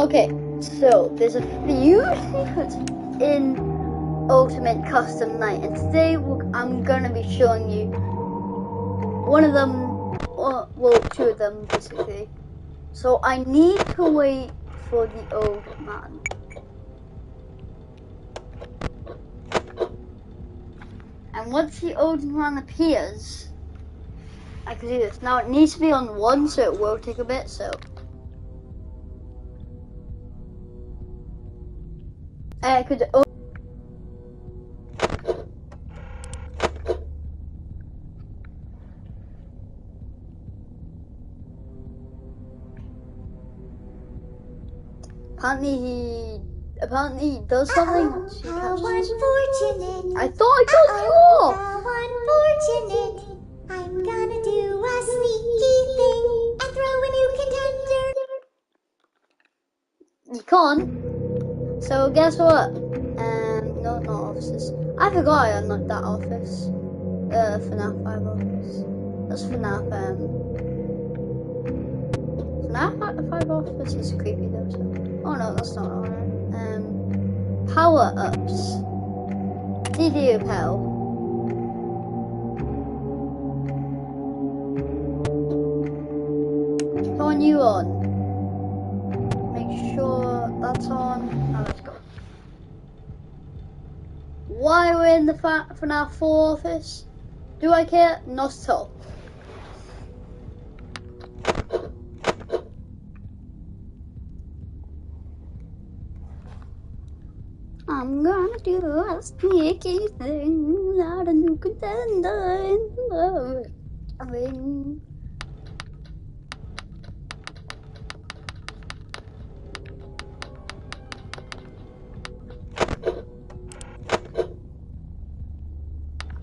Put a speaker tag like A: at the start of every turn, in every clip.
A: Okay, so there's a few secrets in Ultimate Custom Night, and today I'm gonna be showing you one of them, well, two of them basically. So I need to wait for the old man. And once the old man appears, I can do this. Now it needs to be on 1, so it will take a bit, so. I could. Apparently he does something.
B: Unfortunate.
A: I thought I got you off.
B: Unfortunate. I'm gonna do a sneaky thing and throw a new contender.
A: You can't. So guess what? No, not offices. I forgot I unlocked that office. FNAF 5 office. That's FNAF. FNAF 5 office is creepy though. So. Oh no, that's not alright. Power ups. CD Pal. Turn you on. Make sure that's on. Now let's go. Why we're in the FNAF 4 office? Do I care? Not at all. I'm gonna do a sneaky thing, not a new contender in the ring.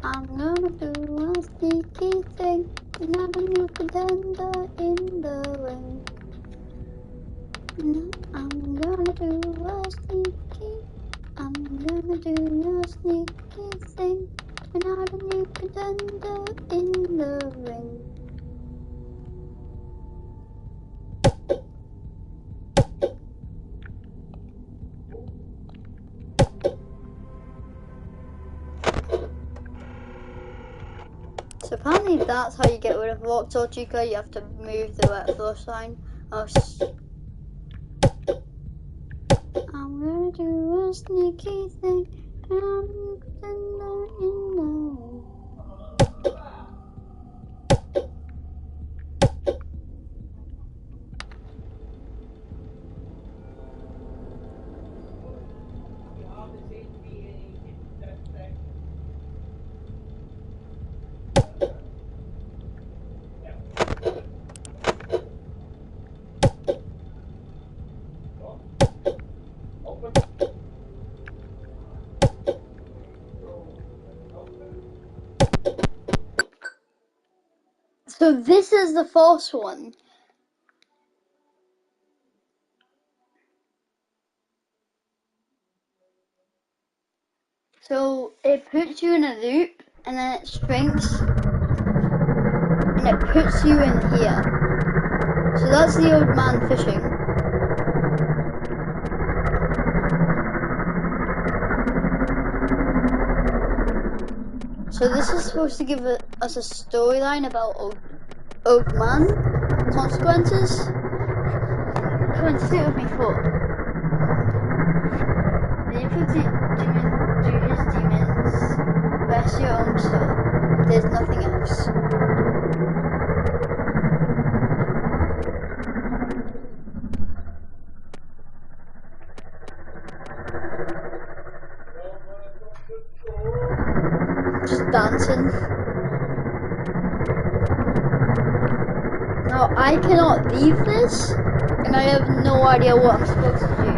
A: I'm gonna do a sneaky thing, not a new contender in the ring. I'm gonna do a sneaky. I'm gonna do a sneaky thing, not a new contender in the ring. So apparently that's how you get rid of rocks or Chica. You have to move the wet floor sign. I'm gonna do a sneaky thing, and I'm gonna in the ring. So this is the false one. So it puts you in a loop, and then it shrinks, and it puts you in here. So that's the old man fishing. So this is supposed to give us a storyline about old man consequences. Come on, sit with me for. Then you put do his demons, rest your own soul. There's nothing else. Just dancing. Now I cannot leave this, and I have no idea what I'm supposed to do.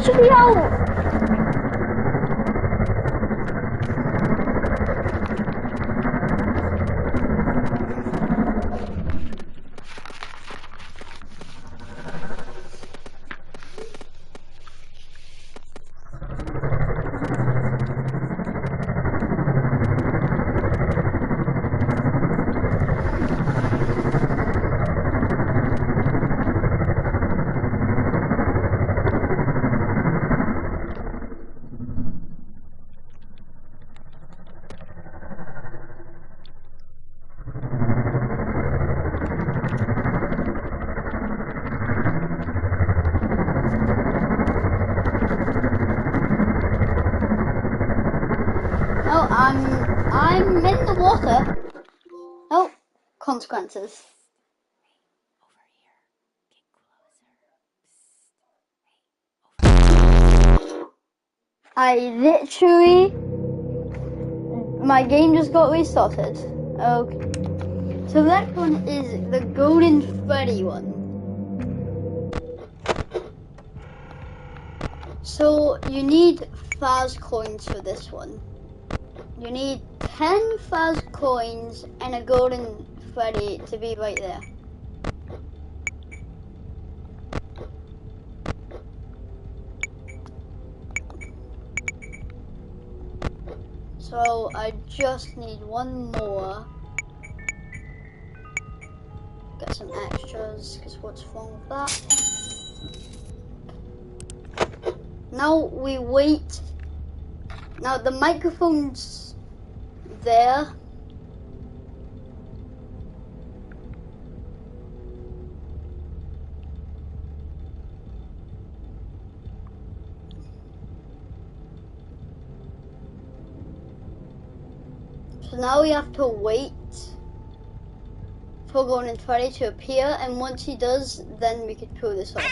A: literally out! Oh, I'm in the water. Oh, consequences. I literally, my game just got restarted. Okay. So that one is the Golden Freddy one. So you need Faz coins for this one. You need 10 Faz coins and a Golden Freddy to be right there. So I just need one more. Get some extras, because what's wrong with that? Now we wait. Now the microphone's there. So now we have to wait for Golden Freddy to appear, and once he does, then we could pull this off.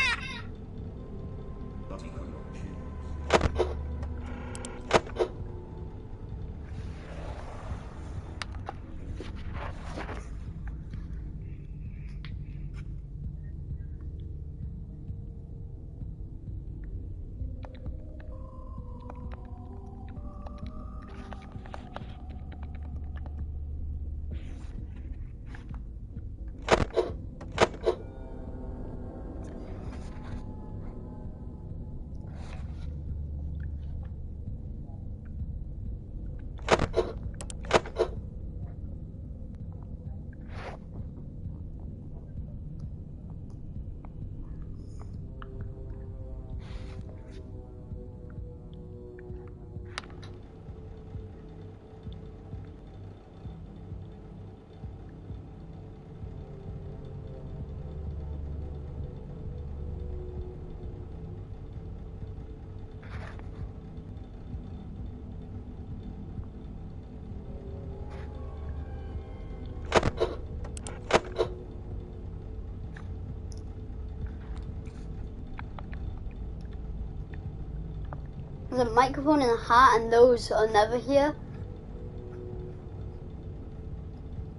A: There's a microphone and a hat, and those are never here.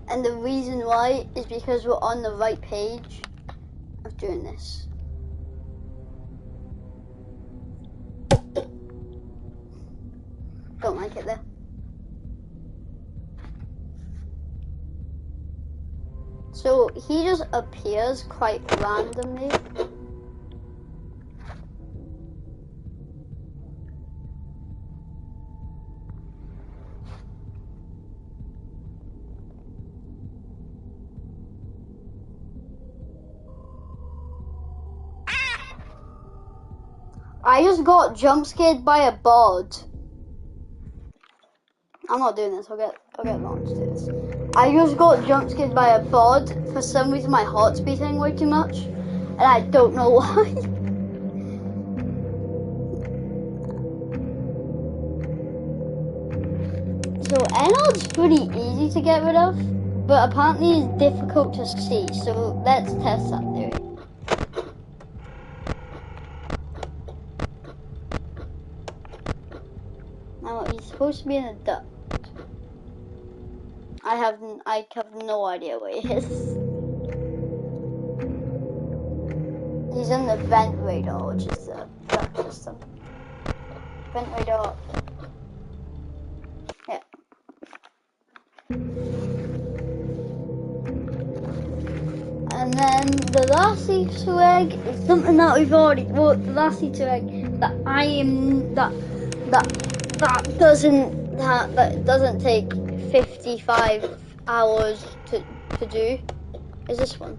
A: And the reason why is because we're on the right page of doing this. Don't like it there. So he just appears quite randomly. I just got jump scared by a bird. I'm not doing this. I'll get launched to do this. I just got jump scared by a bird. For some reason, my heart's beating way too much, and I don't know why. So Ennard's pretty easy to get rid of, but apparently it's difficult to see. So let's test that theory. Now he's supposed to be in a duct. I have no idea where he is. He's in the vent radar, which is the that system. Inventory door. Yeah. And then the last Easter egg is something that we've already. Well, the last Easter egg that I am that doesn't take 55 hours to do is this one.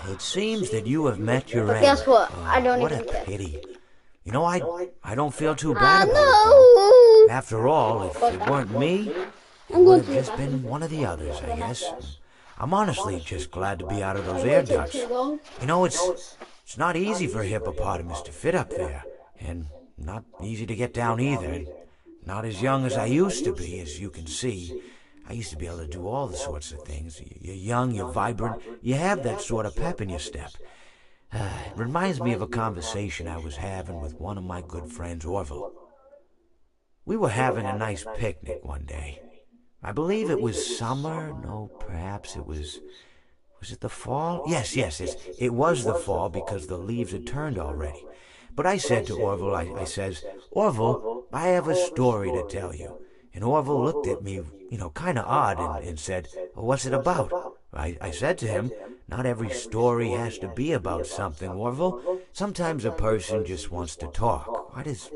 C: It seems that you have met your
A: But
C: end.
A: guess what? I don't
C: What
A: even
C: a
A: care.
C: pity. You know, I don't feel too bad about it, though.
A: No.
C: After all, if it weren't me, it
A: I'm
C: would
A: going
C: have just been one of the others, I guess. I'm honestly just glad to be out of those air ducts. You know, it's not easy for a hippopotamus to fit up there, and not easy to get down either. Not as young as I used to be, as you can see. I used to be able to do all the sorts of things. You're young, you're vibrant, you have that sort of pep in your step. It reminds me of a conversation I was having with one of my good friends, Orville. We were having a nice picnic one day. I believe it was summer. No, perhaps it was... Was it the fall? Yes, it was the fall because the leaves had turned already. But I said to Orville, I says, Orville, I have a story to tell you. And Orville looked at me, kind of odd and said, well, what's it about? I said to him, not every story has to be about something, Orville. Sometimes a person just wants to talk. Why does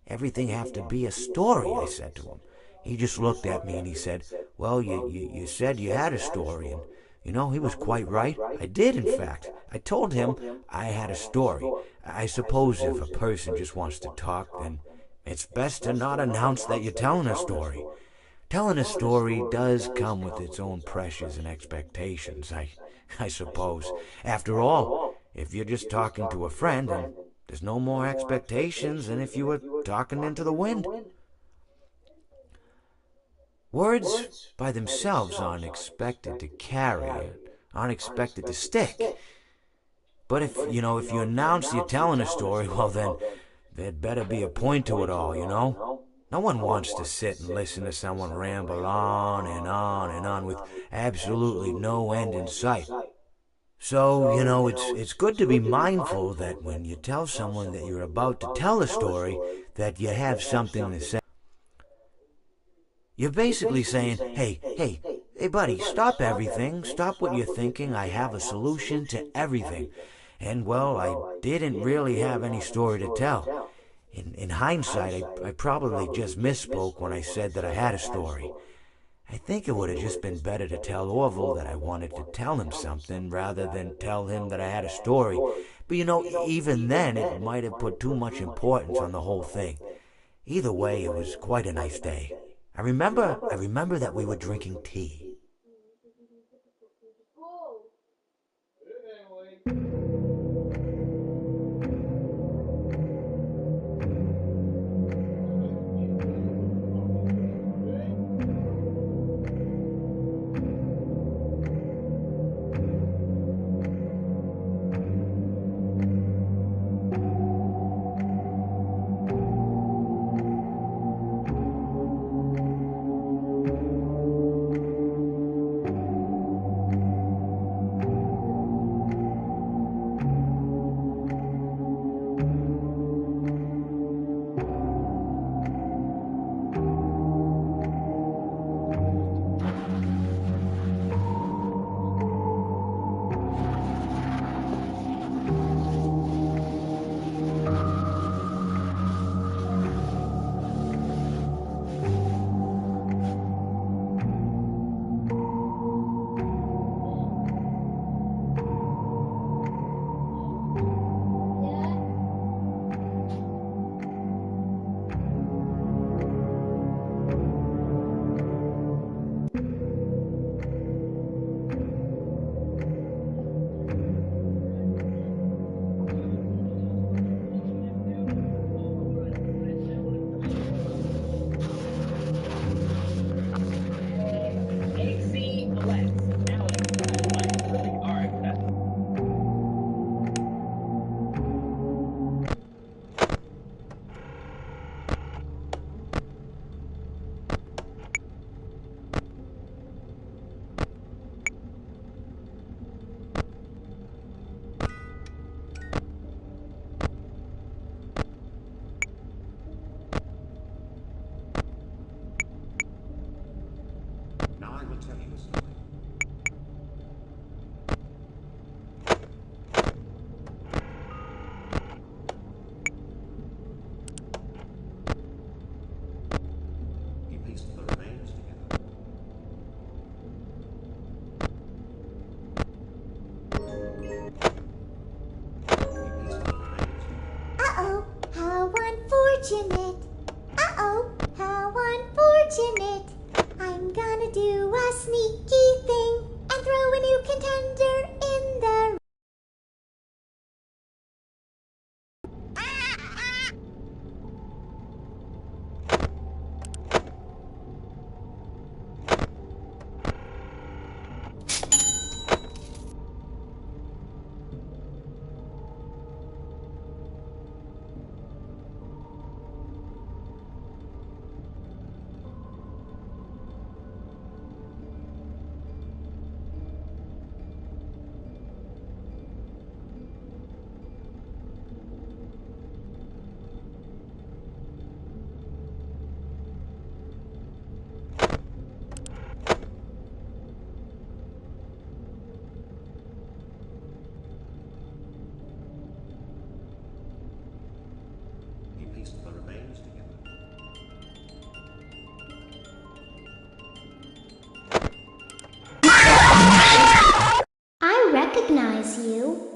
C: everything have to be a story? I said to him. He just looked at me and he said, well, you said you had a story. And, he was quite right. I did, in fact. I told him I had a story. I suppose if a person just wants to talk, then it's best to not announce that you're telling a story. Telling a story does come with its own pressures and expectations, I suppose. After all, if you're just talking to a friend, then there's no more expectations than if you were talking into the wind. Words by themselves aren't expected to carry, aren't expected to stick. But if you announce you're telling a story, well then, there'd better be a point to it all, No one wants to sit and listen to someone ramble on and on and on with absolutely no end in sight. So, it's good to be mindful that when you tell someone that you're about to tell a story, that you have something to say. You're basically saying, hey, buddy, stop everything. Stop what you're thinking. I have a solution to everything. And, well, I didn't really have any story to tell. In hindsight, I probably just misspoke when I said that I had a story. I think it would have just been better to tell Orville that I wanted to tell him something rather than tell him that I had a story. But, even then, it might have put too much importance on the whole thing. Either way, it was quite a nice day. I remember that we were drinking tea.
B: unfortunate. Uh-oh, how unfortunate. I'm gonna do a sneaky thing and throw a new contender in the...
D: He pieced the remains together.
B: I recognize you.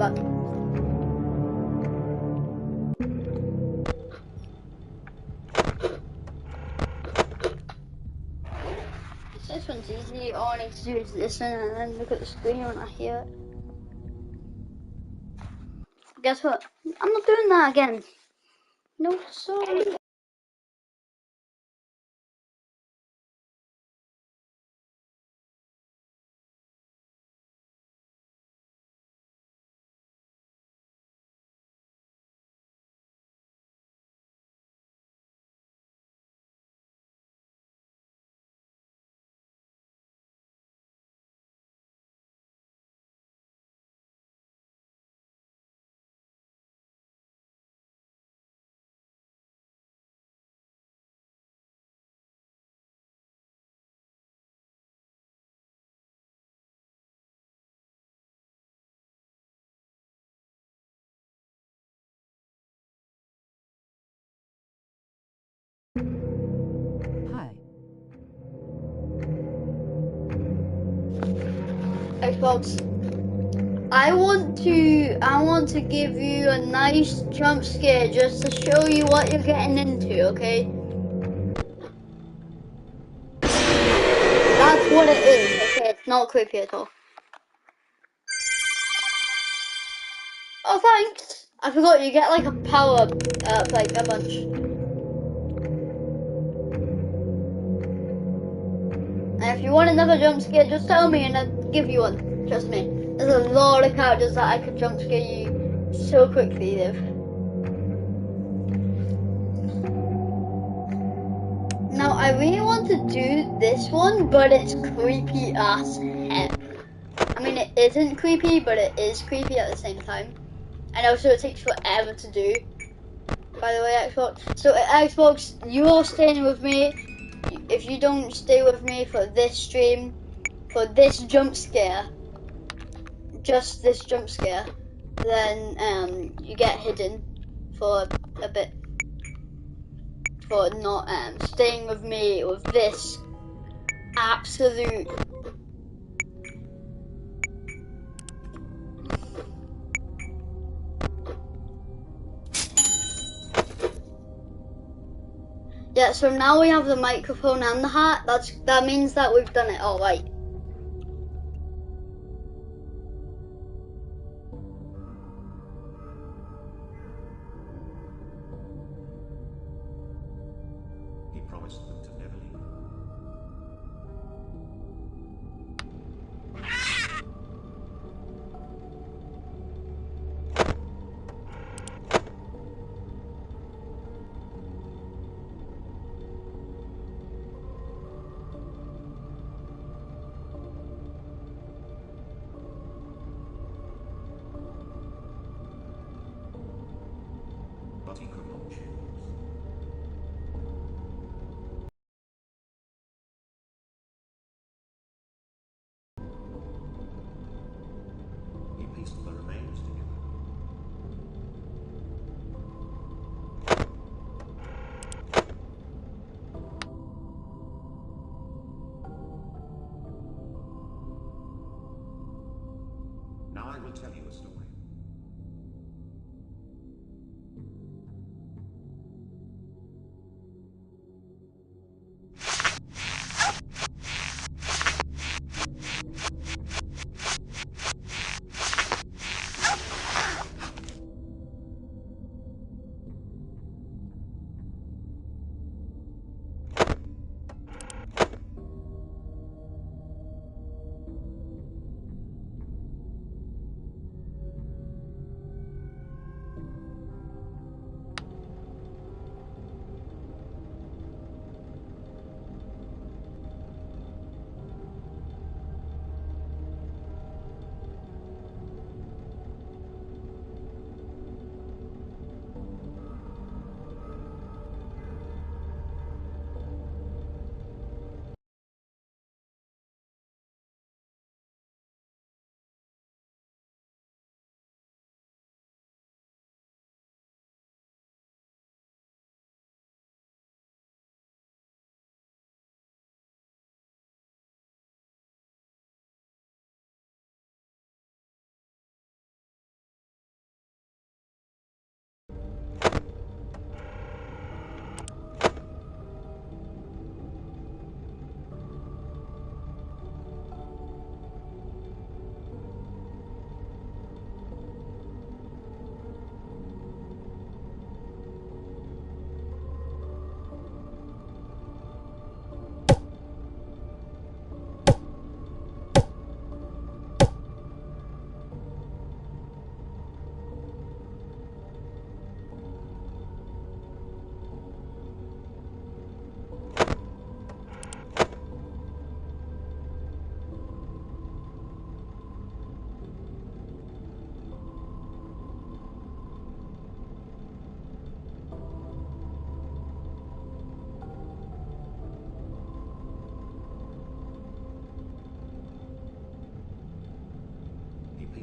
A: back. This one's easy. All I need to do is listen and then look at the screen when I hear it. Guess what? I'm not doing that again. No, sorry.
E: Hi.
A: Xbox. I want to give you a nice jump scare just to show you what you're getting into, okay? That's what it is, okay? It's not creepy at all. Oh, thanks. I forgot you get like a power, like a bunch. And if you want another jump scare, just tell me and I'll give you one. Trust me. There's a lot of characters that I could jump scare you so quickly with. Now, I really want to do this one, but it's creepy as heck. I mean, it isn't creepy, but it is creepy at the same time. And also, it takes forever to do. By the way, Xbox. So, Xbox, you are staying with me. If you don't stay with me for this stream, for this jump scare, just this jump scare, then you get hidden for a bit. For not staying with me with this absolute yeah, so now we have the microphone and the hat. That means that we've done it all right.
D: He promised them to never leave. But he could not choose. He pieced the remains together. Now I will tell you a story.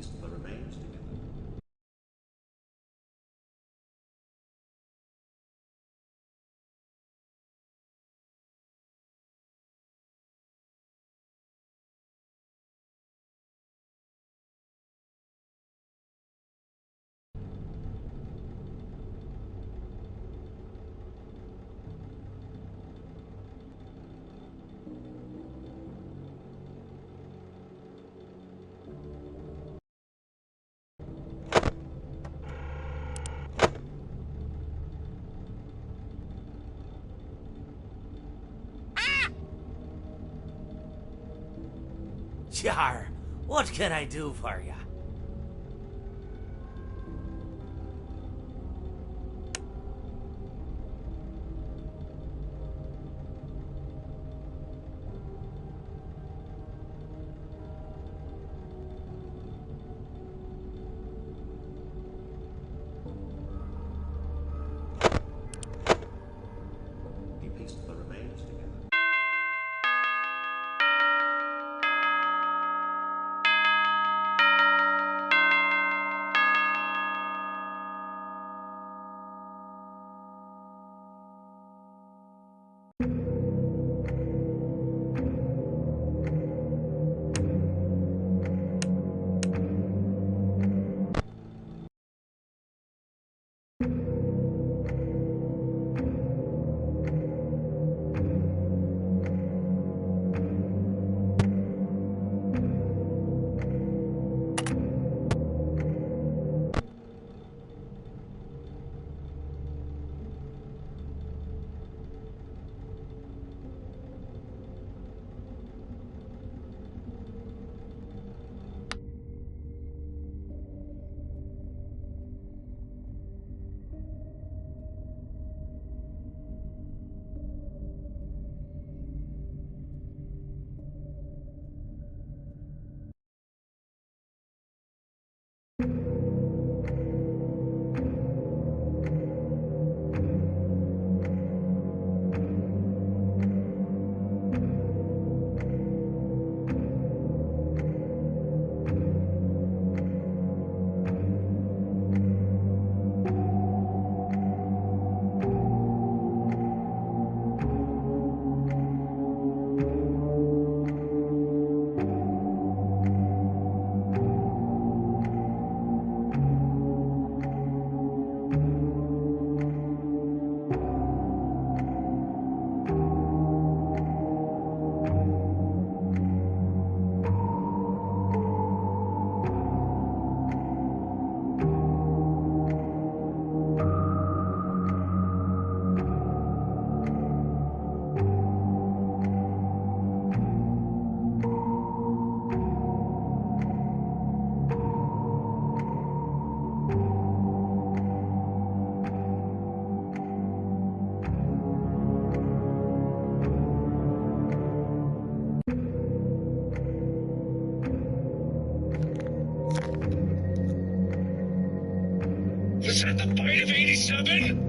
D: pieced the remains together.
C: Jar, what can I do for you?
D: He pieced the remains together.
F: Was that the bite of 87?